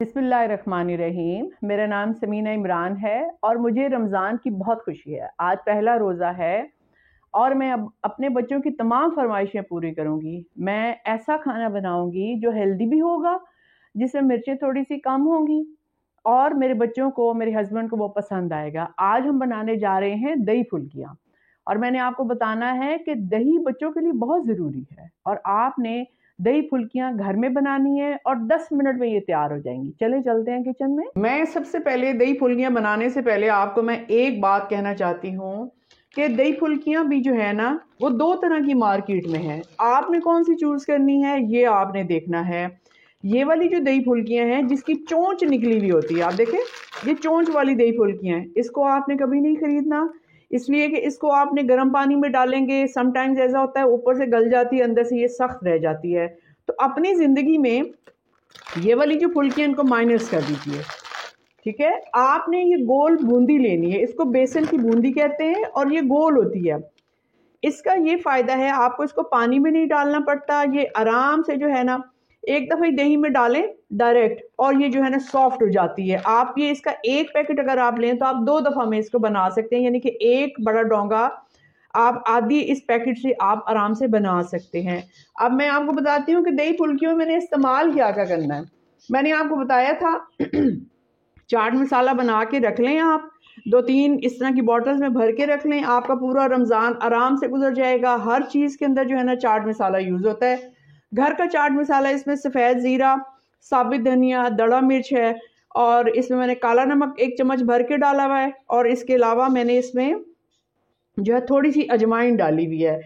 बिस्मिल्लाहिर्रहमानिर्रहीम। मेरा नाम समीना इमरान है और मुझे रमज़ान की बहुत खुशी है। आज पहला रोज़ा है और मैं अब अपने बच्चों की तमाम फरमाइशें पूरी करूँगी। मैं ऐसा खाना बनाऊँगी जो हेल्दी भी होगा, जिसमें मिर्चें थोड़ी सी कम होंगी और मेरे बच्चों को, मेरे हस्बैंड को वो पसंद आएगा। आज हम बनाने जा रहे हैं दही फुल्कियाँ और मैंने आपको बताना है कि दही बच्चों के लिए बहुत ज़रूरी है और आपने दही फुल्कियाँ घर में बनानी है और 10 मिनट में ये तैयार हो जाएंगी। चले चलते हैं किचन में। मैं सबसे पहले दही फुल्कियाँ बनाने से पहले आपको मैं एक बात कहना चाहती हूँ कि दही फुल्कियाँ भी जो है ना, वो दो तरह की मार्केट में है। आपने कौन सी चूज़ करनी है ये आपने देखना है। ये वाली जो दही फुल्कियाँ हैं जिसकी चोंच निकली हुई होती है, आप देखें ये चोंच वाली दही फुल्कियाँ हैं, इसको आपने कभी नहीं खरीदना, इसलिए कि इसको आपने गर्म पानी में डालेंगे, समटाइम्स ऐसा होता है ऊपर से गल जाती है, अंदर से ये सख्त रह जाती है। तो अपनी ज़िंदगी में ये वाली जो फुल्कियाँ इनको माइनस कर दीजिए, ठीक है। आपने ये गोल बूंदी लेनी है, इसको बेसन की बूंदी कहते हैं और ये गोल होती है। इसका ये फ़ायदा है, आपको इसको पानी में नहीं डालना पड़ता, ये आराम से जो है ना एक दफ़ा दही में डालें डायरेक्ट और ये जो है ना सॉफ्ट हो जाती है। आप ये इसका एक पैकेट अगर आप लें तो आप 2 दफ़ा में इसको बना सकते हैं, यानी कि एक बड़ा डोंगा आप आधी इस पैकेट से आप आराम से बना सकते हैं। अब मैं आपको बताती हूँ कि दही फुल्कियों में मैंने इस्तेमाल क्या क्या करना है। मैंने आपको बताया था चाट मसाला बना के रख लें, आप 2-3 इस तरह की बॉटल्स में भर के रख लें, आपका पूरा रमज़ान आराम से गुजर जाएगा। हर चीज़ के अंदर जो है ना चाट मसाला यूज़ होता है, घर का चाट मसाला। इसमें सफ़ेद ज़ीरा, साबित धनिया, दड़ा मिर्च है और इसमें मैंने काला नमक 1 चम्मच भर के डाला हुआ है और इसके अलावा मैंने इसमें जो है थोड़ी सी अजवाइन डाली हुई है।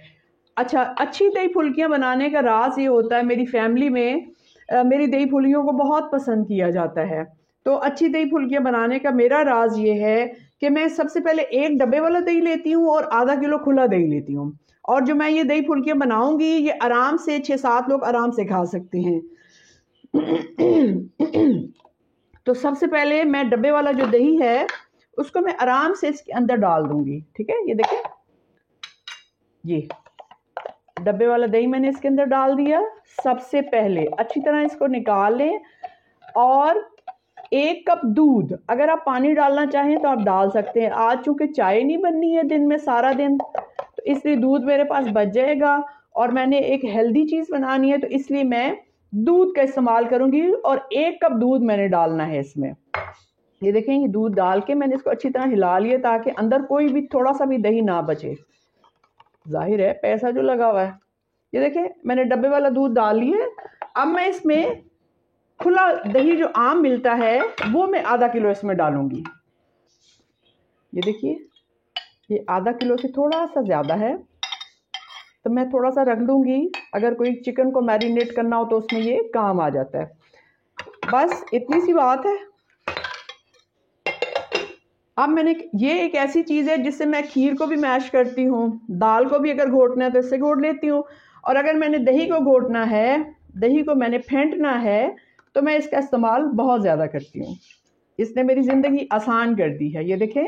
अच्छा, अच्छी दही फुल्कियाँ बनाने का राज ये होता है, मेरी फैमिली में मेरी दही फुल्कियों को बहुत पसंद किया जाता है। तो अच्छी दही फुल्कियाँ बनाने का मेरा राज ये है कि मैं सबसे पहले 1 डब्बे वाला दही लेती हूँ और आधा किलो खुला दही लेती हूँ और जो मैं ये दही फुल्कियाँ बनाऊँगी ये आराम से 6-7 लोग आराम से खा सकते हैं। तो सबसे पहले मैं डब्बे वाला जो दही है उसको मैं आराम से इसके अंदर डाल दूंगी, ठीक है। ये देखें, ये डब्बे वाला दही मैंने इसके अंदर डाल दिया। सबसे पहले अच्छी तरह इसको निकाल लें और 1 कप दूध, अगर आप पानी डालना चाहें तो आप डाल सकते हैं। आज चूंकि चाय नहीं बननी है दिन में सारा दिन, तो इसलिए दूध मेरे पास बच जाएगा और मैंने एक हेल्दी चीज़ बनानी है तो इसलिए मैं दूध का इस्तेमाल करूंगी और 1 कप दूध मैंने डालना है इसमें। ये देखें, ये दूध डाल के मैंने इसको अच्छी तरह हिला लिया ताकि अंदर कोई भी थोड़ा सा भी दही ना बचे। जाहिर है पैसा जो लगा हुआ है। ये देखें, मैंने डब्बे वाला दूध डाल लिया। अब मैं इसमें खुला दही जो आम मिलता है वो मैं आधा किलो इसमें डालूंगी। ये देखिए, ये आधा किलो से थोड़ा सा ज़्यादा है तो मैं थोड़ा सा रख लूँगी। अगर कोई चिकन को मैरिनेट करना हो तो उसमें ये काम आ जाता है। बस इतनी सी बात है। अब मैंने ये एक ऐसी चीज़ है जिससे मैं खीर को भी मैश करती हूँ, दाल को भी अगर घोटना है तो इससे घोट लेती हूँ और अगर मैंने दही को घोटना है, दही को मैंने फेंटना है तो मैं इसका इस्तेमाल बहुत ज़्यादा करती हूँ। इसने मेरी ज़िंदगी आसान कर दी है। ये देखें,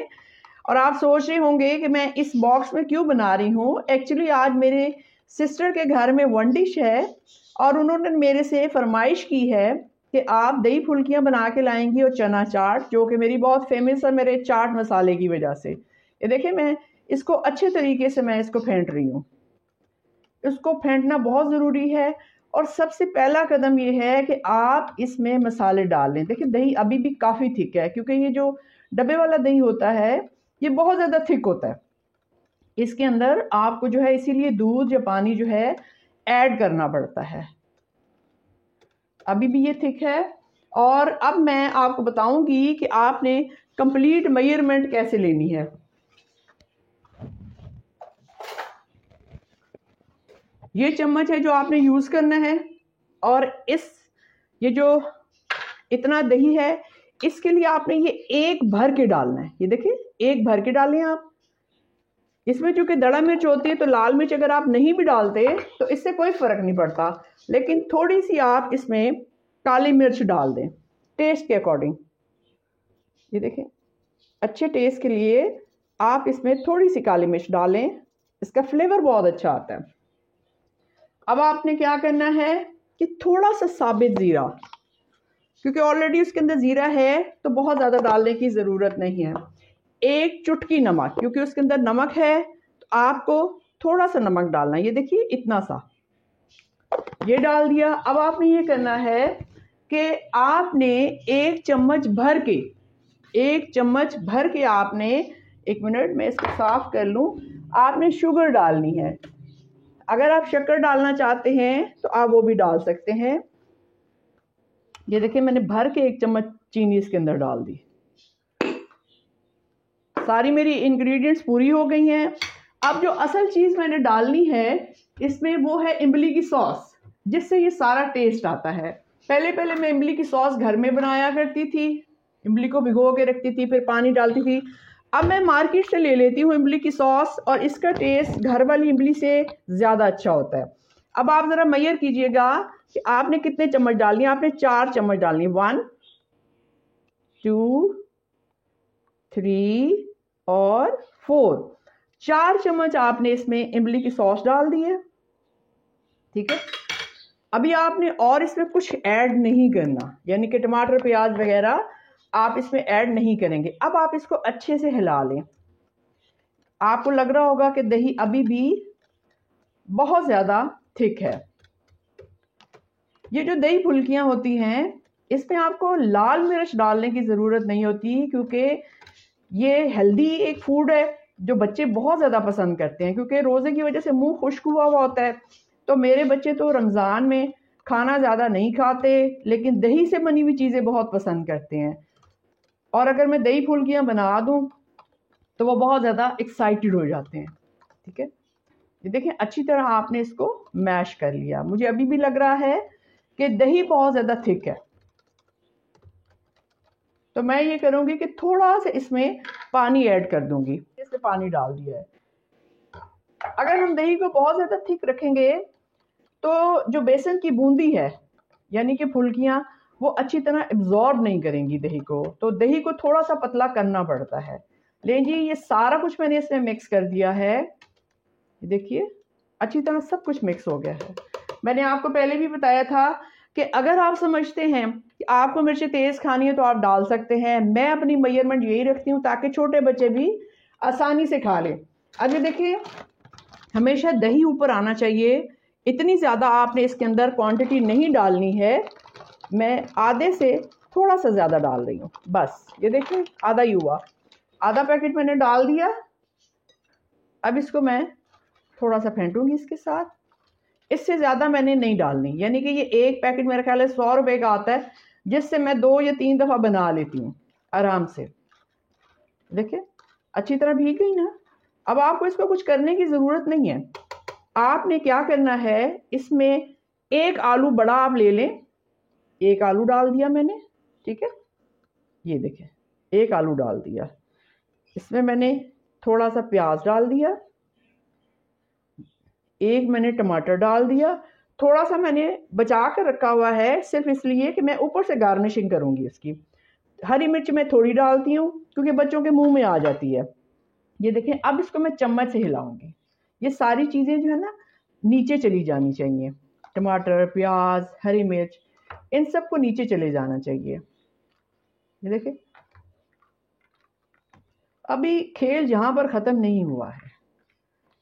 और आप सोच रहे होंगे कि मैं इस बॉक्स में क्यों बना रही हूँ। एक्चुअली आज मेरे सिस्टर के घर में वन डिश है और उन्होंने मेरे से फरमाइश की है कि आप दही फुल्कियाँ बना के लाएंगी और चना चाट, जो कि मेरी बहुत फेमस है मेरे चाट मसाले की वजह से। ये देखिए, मैं इसको अच्छे तरीके से मैं इसको फेंट रही हूँ। इसको फेंटना बहुत ज़रूरी है और सबसे पहला कदम ये है कि आप इसमें मसाले डाल लें। देखिए, दही अभी भी काफ़ी थिक है क्योंकि ये जो डब्बे वाला दही होता है ये बहुत ज़्यादा थिक होता है। इसके अंदर आपको जो है इसीलिए दूध या पानी जो है ऐड करना पड़ता है। अभी भी ये थिक है और अब मैं आपको बताऊंगी कि आपने कंप्लीट मेजरमेंट कैसे लेनी है। ये चम्मच है जो आपने यूज़ करना है और ये जो इतना दही है इसके लिए आपने ये 1 भर के डालना है। ये देखिए, 1 भर के डालें आप। इसमें चूंकि दड़ा मिर्च होती है तो लाल मिर्च अगर आप नहीं भी डालते तो इससे कोई फ़र्क नहीं पड़ता, लेकिन थोड़ी सी आप इसमें काली मिर्च डाल दें टेस्ट के अकॉर्डिंग। ये देखें, अच्छे टेस्ट के लिए आप इसमें थोड़ी सी काली मिर्च डालें, इसका फ्लेवर बहुत अच्छा आता है। अब आपने क्या करना है कि थोड़ा सा साबित ज़ीरा, क्योंकि ऑलरेडी उसके अंदर ज़ीरा है तो बहुत ज़्यादा डालने की ज़रूरत नहीं है। एक चुटकी नमक, क्योंकि उसके अंदर नमक है तो आपको थोड़ा सा नमक डालना है। ये देखिए इतना सा ये डाल दिया। अब आपने ये करना है कि आपने एक चम्मच भर के आपने, एक मिनट मैं इसको साफ कर लूँ, आपने शुगर डालनी है। अगर आप शक्कर डालना चाहते हैं तो आप वो भी डाल सकते हैं। ये देखिए मैंने भर के एक चम्मच चीनी इसके अंदर डाल दी। सारी मेरी इंग्रेडिएंट्स पूरी हो गई हैं। अब जो असल चीज़ मैंने डालनी है इसमें वो है इमली की सॉस, जिससे ये सारा टेस्ट आता है। पहले मैं इमली की सॉस घर में बनाया करती थी, इमली को भिगो के रखती थी, फिर पानी डालती थी। अब मैं मार्केट से ले लेती हूँ इमली की सॉस, और इसका टेस्ट घर वाली इमली से ज़्यादा अच्छा होता है। अब आप ज़रा मैयर कीजिएगा कि आपने कितने चम्मच डालनी है। आपने 4 चम्मच डालनी है, 1 2 3 और 4। 4 चम्मच आपने इसमें इमली की सॉस डाल दी है, ठीक है। अभी आपने और इसमें कुछ ऐड नहीं करना, यानी कि टमाटर प्याज वगैरह आप इसमें ऐड नहीं करेंगे। अब आप इसको अच्छे से हिला लें। आपको लग रहा होगा कि दही अभी भी बहुत ज़्यादा थिक है। ये जो दही फुल्कियाँ होती हैं इसमें आपको लाल मिर्च डालने की ज़रूरत नहीं होती, क्योंकि ये हेल्दी एक फूड है जो बच्चे बहुत ज़्यादा पसंद करते हैं। क्योंकि रोज़े की वजह से मुंह खुश्क हुआ हुआ होता है, तो मेरे बच्चे तो रमज़ान में खाना ज़्यादा नहीं खाते, लेकिन दही से बनी हुई चीज़ें बहुत पसंद करते हैं। और अगर मैं दही फुल्कियाँ बना दूँ तो वो बहुत ज़्यादा एक्साइटेड हो जाते हैं, ठीक है। ये देखें अच्छी तरह आपने इसको मैश कर लिया। मुझे अभी भी लग रहा है कि दही बहुत ज़्यादा थिक है, तो मैं ये करूँगी कि थोड़ा सा इसमें पानी ऐड कर दूँगी। इसमें पानी डाल दिया है। अगर हम दही को बहुत ज़्यादा थिक रखेंगे तो जो बेसन की बूंदी है, यानी कि फुल्कियाँ, वो अच्छी तरह एब्जॉर्ब नहीं करेंगी दही को, तो दही को थोड़ा सा पतला करना पड़ता है। लेकिन जी ये सारा कुछ मैंने इसमें मिक्स कर दिया है। देखिए अच्छी तरह सब कुछ मिक्स हो गया है। मैंने आपको पहले भी बताया था कि अगर आप समझते हैं कि आपको मिर्चें तेज़ खानी है तो आप डाल सकते हैं। मैं अपनी मेजरमेंट यही रखती हूँ ताकि छोटे बच्चे भी आसानी से खा लें। अब ये देखिए हमेशा दही ऊपर आना चाहिए। इतनी ज़्यादा आपने इसके अंदर क्वांटिटी नहीं डालनी है। मैं आधे से थोड़ा सा ज़्यादा डाल रही हूँ, बस। ये देखिए आधा ही हुआ, आधा पैकेट मैंने डाल दिया। अब इसको मैं थोड़ा सा फेंटूंगी इसके साथ, इससे ज़्यादा मैंने नहीं डालनी। यानी कि ये एक पैकेट मेरा ख्याल है 100 रुपये का आता है, जिससे मैं 2 या 3 दफ़ा बना लेती हूँ आराम से। देखिए अच्छी तरह भीग गई ना। अब आपको इसको कुछ करने की ज़रूरत नहीं है। आपने क्या करना है, इसमें एक आलू बड़ा आप ले लें। एक आलू डाल दिया मैंने, ठीक है। ये देखें एक आलू डाल दिया। इसमें मैंने थोड़ा सा प्याज डाल दिया, एक मैंने टमाटर डाल दिया। थोड़ा सा मैंने बचा कर रखा हुआ है सिर्फ इसलिए कि मैं ऊपर से गार्निशिंग करूँगी इसकी। हरी मिर्च मैं थोड़ी डालती हूँ क्योंकि बच्चों के मुंह में आ जाती है। ये देखें अब इसको मैं चम्मच से हिलाऊंगी। ये सारी चीज़ें जो है ना नीचे चली जानी चाहिए। टमाटर, प्याज, हरी मिर्च, इन सबको नीचे चले जाना चाहिए। ये देखें अभी खेल जहाँ पर ख़त्म नहीं हुआ है।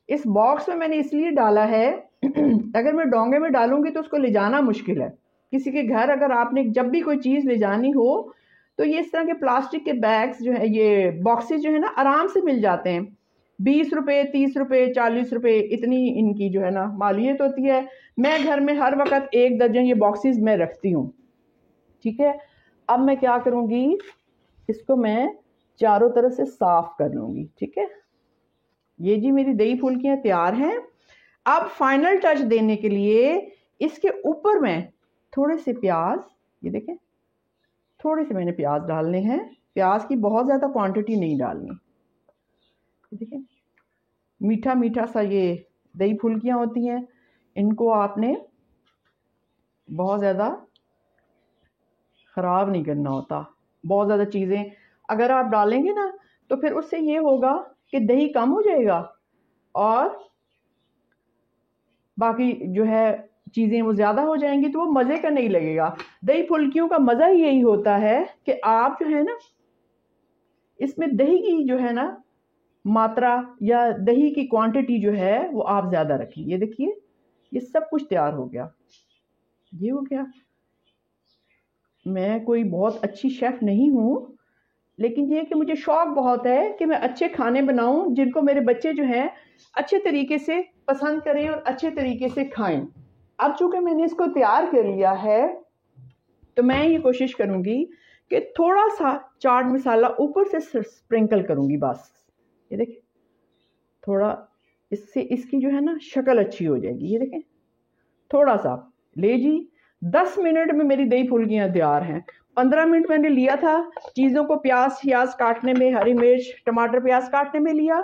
इस बॉक्स में मैंने इसलिए डाला है अगर मैं डोंगे में डालूंगी तो उसको ले जाना मुश्किल है। किसी के घर अगर आपने जब भी कोई चीज़ ले जानी हो तो ये इस तरह के प्लास्टिक के बैग्स जो है, ये बॉक्सेस जो है ना, आराम से मिल जाते हैं। 20 रुपये, 30 रुपये, 40 रुपये, इतनी इनकी जो है ना मालियत होती है। मैं घर में हर वक्त 1 दर्जन ये बॉक्सेस मैं रखती हूँ, ठीक है। अब मैं क्या करूँगी, इसको मैं चारों तरफ से साफ कर लूँगी, ठीक है। ये जी मेरी दही फुल्कियाँ तैयार हैं। अब फाइनल टच देने के लिए इसके ऊपर मैं थोड़े से प्याज, ये देखें थोड़े से मैंने प्याज डालने हैं। प्याज की बहुत ज़्यादा क्वांटिटी नहीं डालनी। ये देखें मीठा मीठा सा ये दही फुल्कियाँ होती हैं, इनको आपने बहुत ज़्यादा ख़राब नहीं करना होता। बहुत ज़्यादा चीज़ें अगर आप डालेंगे ना तो फिर उससे ये होगा कि दही कम हो जाएगा और बाकी जो है चीज़ें वो ज़्यादा हो जाएंगी तो वो मज़े का नहीं लगेगा। दही फुल्कियों का मज़ा ही यही होता है कि आप जो है ना, इसमें दही की जो है ना मात्रा या दही की क्वांटिटी जो है वो आप ज़्यादा रखें। ये देखिए, ये सब कुछ तैयार हो गया। ये हो गया। मैं कोई बहुत अच्छी शेफ़ नहीं हूँ, लेकिन ये कि मुझे शौक़ बहुत है कि मैं अच्छे खाने बनाऊँ जिनको मेरे बच्चे जो हैं अच्छे तरीके से पसंद करें और अच्छे तरीके से खाएं। अब चूँकि मैंने इसको तैयार कर लिया है, तो मैं ये कोशिश करूँगी कि थोड़ा सा चाट मसाला ऊपर से स्प्रिंकल करूँगी बस। ये देखें, थोड़ा इससे इसकी जो है ना शक्ल अच्छी हो जाएगी। ये देखें, थोड़ा सा ले जी। 10 मिनट में मेरी दही फुल्कियाँ तैयार हैं। 15 मिनट मैंने लिया था चीज़ों को प्याज काटने में, हरी मिर्च, टमाटर, प्याज काटने में लिया,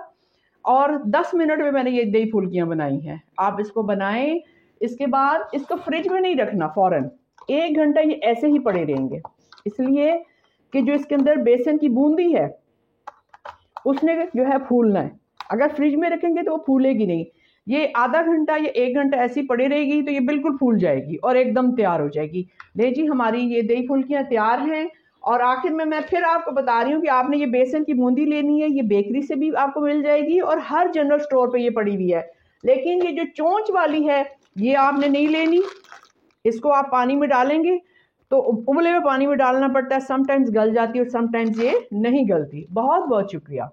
और 10 मिनट में मैंने ये दही फुल्कियाँ बनाई हैं। आप इसको बनाएं। इसके बाद इसको फ्रिज में नहीं रखना फ़ौरन, 1 घंटा ये ऐसे ही पड़े रहेंगे, इसलिए कि जो इसके अंदर बेसन की बूंदी है उसने जो है फूलना है। अगर फ्रिज में रखेंगे तो वो फूलेगी नहीं। ये आधा घंटा या 1 घंटा ऐसी पड़ी रहेगी तो ये बिल्कुल फूल जाएगी और एकदम तैयार हो जाएगी। ले जी, हमारी ये दही फुल्कियाँ तैयार हैं। और आखिर में मैं फिर आपको बता रही हूँ कि आपने ये बेसन की बूंदी लेनी है। ये बेकरी से भी आपको मिल जाएगी और हर जनरल स्टोर पे ये पड़ी हुई है। लेकिन ये जो चोंच वाली है ये आपने नहीं लेनी। इसको आप पानी में डालेंगे तो उबले हुए पानी में डालना पड़ता है, समटाइम्स गल जाती है और समटाइम्स ये नहीं गलती। बहुत बहुत शुक्रिया।